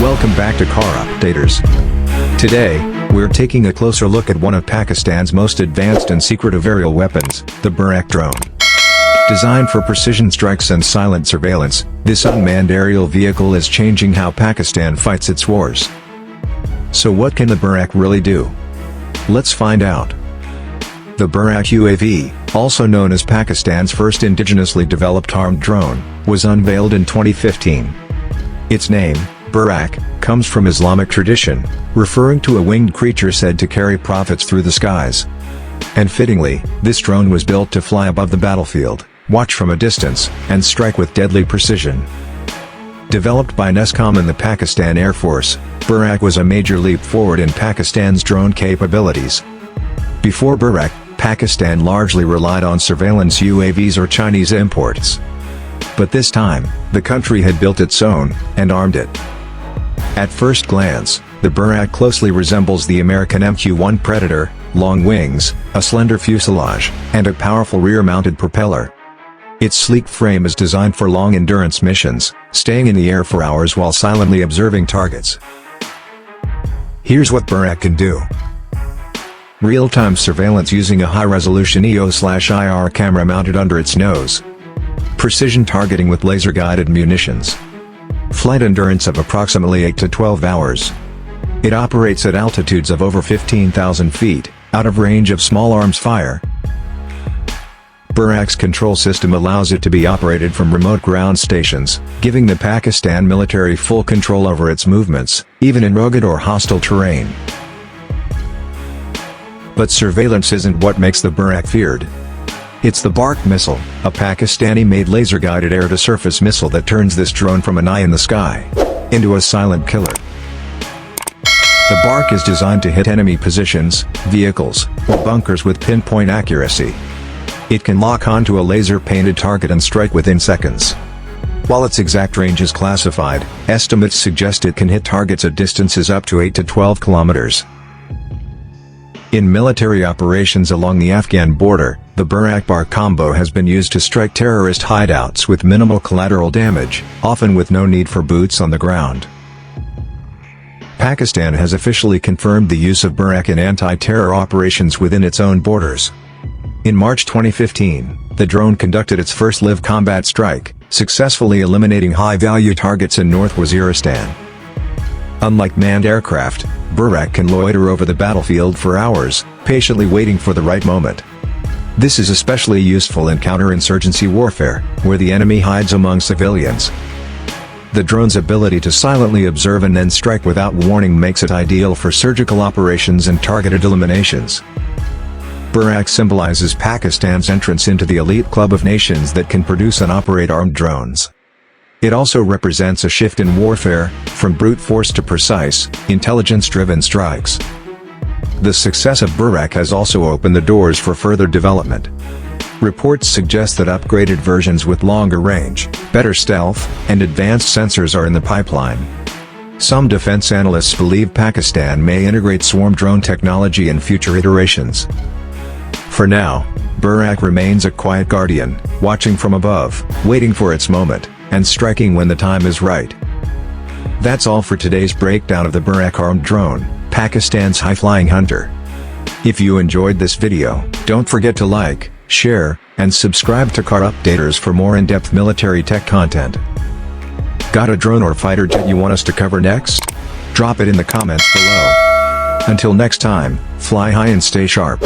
Welcome back to Car Updaters. Today, we're taking a closer look at one of Pakistan's most advanced and secretive aerial weapons, the Burraq drone. Designed for precision strikes and silent surveillance, this unmanned aerial vehicle is changing how Pakistan fights its wars. So what can the Burraq really do? Let's find out. The Burraq UAV, also known as Pakistan's first indigenously developed armed drone, was unveiled in 2015. Its name, Burraq, comes from Islamic tradition, referring to a winged creature said to carry prophets through the skies. And fittingly, this drone was built to fly above the battlefield, watch from a distance, and strike with deadly precision. Developed by NESCOM and the Pakistan Air Force, Burraq was a major leap forward in Pakistan's drone capabilities. Before Burraq, Pakistan largely relied on surveillance UAVs or Chinese imports. But this time, the country had built its own, and armed it. At first glance, the Burraq closely resembles the American MQ-1 Predator: long wings, a slender fuselage, and a powerful rear-mounted propeller. Its sleek frame is designed for long-endurance missions, staying in the air for hours while silently observing targets. Here's what Burraq can do. Real-time surveillance using a high-resolution EO/IR camera mounted under its nose. Precision targeting with laser-guided munitions. Flight endurance of approximately 8 to 12 hours. It operates at altitudes of over 15,000 feet, out of range of small arms fire. Burraq's control system allows it to be operated from remote ground stations, giving the Pakistan military full control over its movements, even in rugged or hostile terrain. But surveillance isn't what makes the Burraq feared. It's the Barq missile, a Pakistani-made laser-guided air-to-surface missile that turns this drone from an eye in the sky into a silent killer. The Barq is designed to hit enemy positions, vehicles, or bunkers with pinpoint accuracy. It can lock onto a laser-painted target and strike within seconds. While its exact range is classified, estimates suggest it can hit targets at distances up to 8 to 12 kilometers. In military operations along the Afghan border, the Burraq-Barq combo has been used to strike terrorist hideouts with minimal collateral damage, often with no need for boots on the ground. Pakistan has officially confirmed the use of Burraq in anti-terror operations within its own borders. In March 2015, the drone conducted its first live combat strike, successfully eliminating high-value targets in North Waziristan. Unlike manned aircraft, Burraq can loiter over the battlefield for hours, patiently waiting for the right moment. This is especially useful in counterinsurgency warfare, where the enemy hides among civilians. The drone's ability to silently observe and then strike without warning makes it ideal for surgical operations and targeted eliminations. Burraq symbolizes Pakistan's entrance into the elite club of nations that can produce and operate armed drones. It also represents a shift in warfare, from brute force to precise, intelligence-driven strikes. The success of Burraq has also opened the doors for further development. Reports suggest that upgraded versions with longer range, better stealth, and advanced sensors are in the pipeline. Some defense analysts believe Pakistan may integrate swarm drone technology in future iterations. For now, Burraq remains a quiet guardian, watching from above, waiting for its moment, and striking when the time is right. That's all for today's breakdown of the Burraq armed drone, Pakistan's high-flying hunter. If you enjoyed this video, don't forget to like, share, and subscribe to Car Updaters for more in-depth military tech content. Got a drone or fighter jet you want us to cover next? Drop it in the comments below. Until next time, fly high and stay sharp.